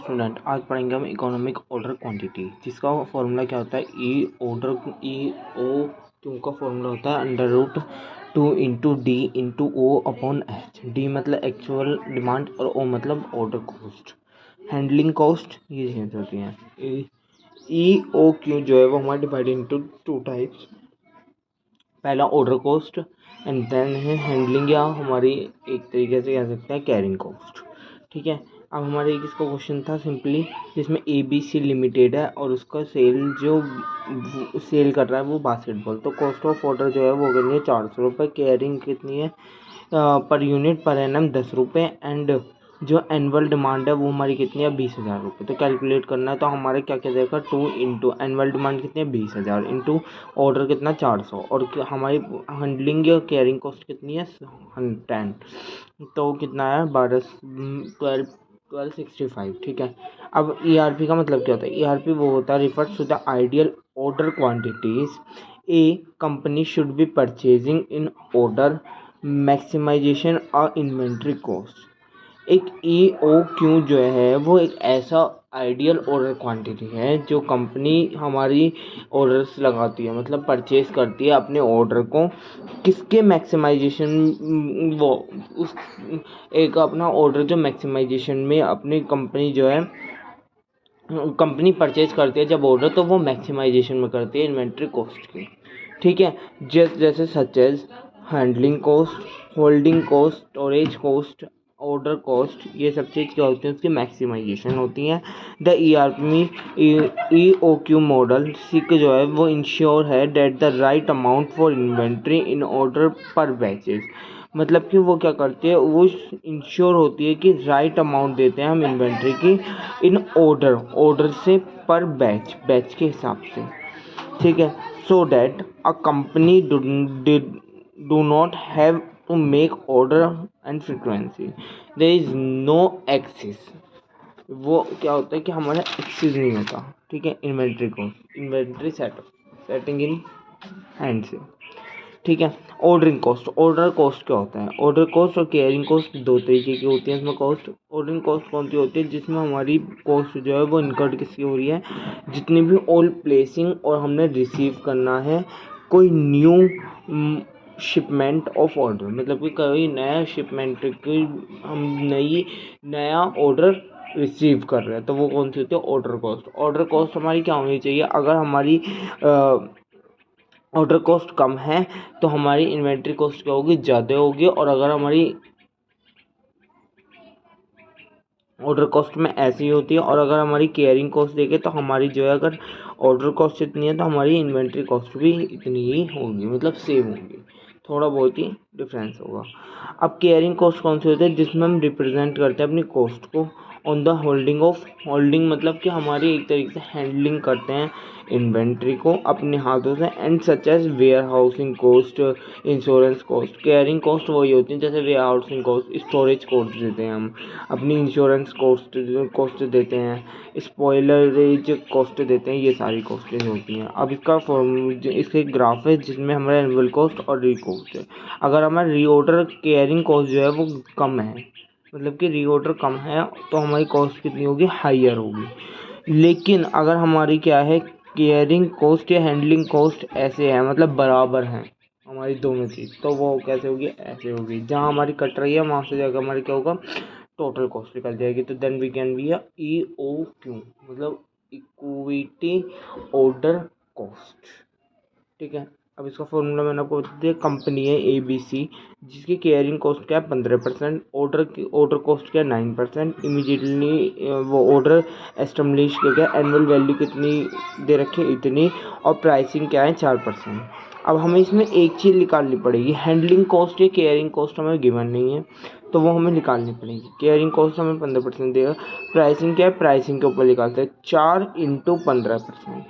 Student, आज पढ़ेंगे हम इकोनॉमिक ऑर्डर क्वांटिटी, जिसका फॉर्मूला क्या होता है। ई ओ क्यू का फॉर्मूला होता है under root 2 into D into O upon H. D मतलब एक्चुअल डिमांड और ओ मतलब ऑर्डर कॉस्ट, हैंडलिंग कॉस्ट, ये चेंज होती हैं। ई ओ क्यू जो है वो हमारा डिवाइड इंटू 2 टाइप्स। पहला ऑर्डर कॉस्ट एंड देन है हैंडलिंग, या हमारी एक तरीके से कह सकते हैं कैरिंग कॉस्ट। ठीक है, अब हमारे एक इसका क्वेश्चन था सिंपली, जिसमें ABC लिमिटेड है और उसका सेल कर रहा है वो बास्केटबॉल। तो कॉस्ट ऑफ ऑर्डर जो है वो करनी है 400 रुपये, कैरिंग कितनी है पर यूनिट पर एनम 10 रुपये, एंड जो एनुअल डिमांड है वो हमारी कितनी है 20,000 रुपये। तो कैलकुलेट करना है, तो हमारे क्या क्या देगा 2 इंटू एनुअल डिमांड कितनी है 20,000 इंटू ऑर्डर कितना 400, और हमारी हैंडलिंग या कैरिंग कॉस्ट कितनी है 10, तो कितना है 1265। ठीक है, अब ERP का मतलब क्या होता है। ERP वो होता है refers to the ideal order quantities a company should be purchasing in order maximization और इन्वेंट्री कॉस्ट। एक EOQ जो है वो एक ऐसा आइडियल ऑर्डर क्वांटिटी है जो कंपनी हमारी ऑर्डर्स लगाती है, मतलब परचेज करती है अपने ऑर्डर को, किसके मैक्सिमाइजेशन, वो उस एक अपना ऑर्डर जो मैक्सिमाइजेशन में अपनी कंपनी जो है कंपनी परचेज करती है जब ऑर्डर, तो वो मैक्सिमाइजेशन में करती है इन्वेंट्री कॉस्ट की। ठीक है, जैसे such as handling cost, holding cost, storage cost, order cost, ये सब चीज़ क्या होती है उसकी मैक्सिमाइजेशन होती है। द EOQ मॉडल सिक जो है वो इंश्योर है that the right amount for inventory in order per batches. मतलब कि वो क्या करती है, वो इंश्योर होती है कि राइट अमाउंट देते हैं हम इन्वेंट्री की इन ऑर्डर से पर बैच के हिसाब से। ठीक है, so that a company do not have to make order and frequency, there is no excess. वो क्या होता है कि हमारा एक्सेस नहीं होता। ठीक है, इन्वेंट्री सेटिंग इन हैंड से। ठीक है, ऑर्डरिंग कॉस्ट, ऑर्डर कॉस्ट क्या होता है। ऑर्डर कॉस्ट और कैरिंग कॉस्ट दो तरीके की होती है इसमें कॉस्ट। ऑर्डरिंग कॉस्ट कौन सी होती है, जिसमें हमारी कॉस्ट जो है वो इनकर्ड किसकी हो रही है, जितनी भी ऑल प्लेसिंग और हमने रिसीव करना है कोई न्यू शिपमेंट ऑफ ऑर्डर, मतलब कि कोई नया शिपमेंट की हम नया ऑर्डर रिसीव कर रहे हैं, तो वो कौन सी होती है ऑर्डर कॉस्ट। ऑर्डर कॉस्ट हमारी क्या होनी चाहिए, अगर हमारी ऑर्डर कॉस्ट कम है तो हमारी इन्वेंट्री कॉस्ट क्या होगी, ज़्यादा होगी। और अगर हमारी ऑर्डर कॉस्ट में ऐसी होती है, और अगर हमारी केयरिंग कॉस्ट देखें तो हमारी जो है अगर ऑर्डर कॉस्ट इतनी है तो हमारी इन्वेंट्री कॉस्ट भी इतनी ही होगी, मतलब सेम होगी, थोड़ा बहुत ही डिफरेंस होगा। अब केयरिंग कॉस्ट कौन सी होती है, जिसमें हम रिप्रेजेंट करते हैं अपनी कॉस्ट को ऑन द होल्डिंग मतलब कि हमारी एक तरीके से हैंडलिंग करते हैं इन्वेंट्री को अपने हाथों से, and such as warehousing cost, insurance cost. Carrying cost वही होती है जैसे warehousing cost, storage cost देते हैं हम, अपनी इंश्योरेंस कॉस्ट देते हैं, स्पॉइलरेज कॉस्ट देते हैं, ये सारी कॉस्टें होती हैं। अब इसके ग्राफ है जिसमें हमारा एनुअल कॉस्ट और री कॉस्ट है। अगर हमारा रीऑर्डर केयरिंग कॉस्ट जो है वो कम है, मतलब कि रीऑर्डर कम है, तो हमारी कॉस्ट कितनी होगी, हाइयर होगी। लेकिन अगर हमारी क्या है केयरिंग कॉस्ट या हैंडलिंग कॉस्ट ऐसे है, मतलब बराबर हैं हमारी दोनों चीज़, तो वो कैसे होगी, ऐसे होगी। जहाँ हमारी कट रही है वहाँ से जाकर हमारी क्या होगा, टोटल कॉस्ट निकल जाएगी। तो then we can be EOQ, मतलब इक्विटी ऑर्डर कॉस्ट। ठीक है, अब इसका फॉर्मूला मैंने आपको बता दिया। कंपनी है ABC, जिसकी केयरिंग कॉस्ट क्या है 15%, ऑर्डर कॉस्ट क्या है 9%, इमीडिएटली वो ऑर्डर एस्टेब्लिश किया गया, एनुअल वैल्यू कितनी दे रखी है इतनी, और प्राइसिंग क्या है 4%। अब हमें इसमें एक चीज़ निकालनी पड़ेगी, हैंडलिंग कॉस्ट या केयरिंग कॉस्ट हमें गिवन नहीं है, तो वो हमें निकालनी पड़ेगी। केयरिंग कॉस्ट हमें 15% देगा, प्राइसिंग क्या है, प्राइसिंग के ऊपर निकालते हैं 4 × 15%,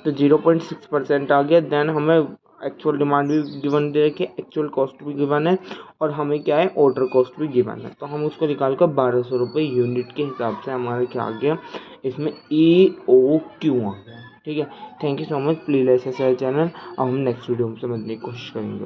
तो 0.6% आ गया। देन हमें एक्चुअल डिमांड भी गिवन दे रखी है, एक्चुअल कॉस्ट भी गिवन है, और हमें क्या है ऑर्डर कॉस्ट भी गिवन है, तो हम उसको निकाल कर 1200 रुपये यूनिट के हिसाब से हमारे क्या आ गया, इसमें EOQ आ गया। ठीक है, thank you so much, please like subscribe channel, और हम नेक्स्ट वीडियो में समझने की कोशिश करेंगे।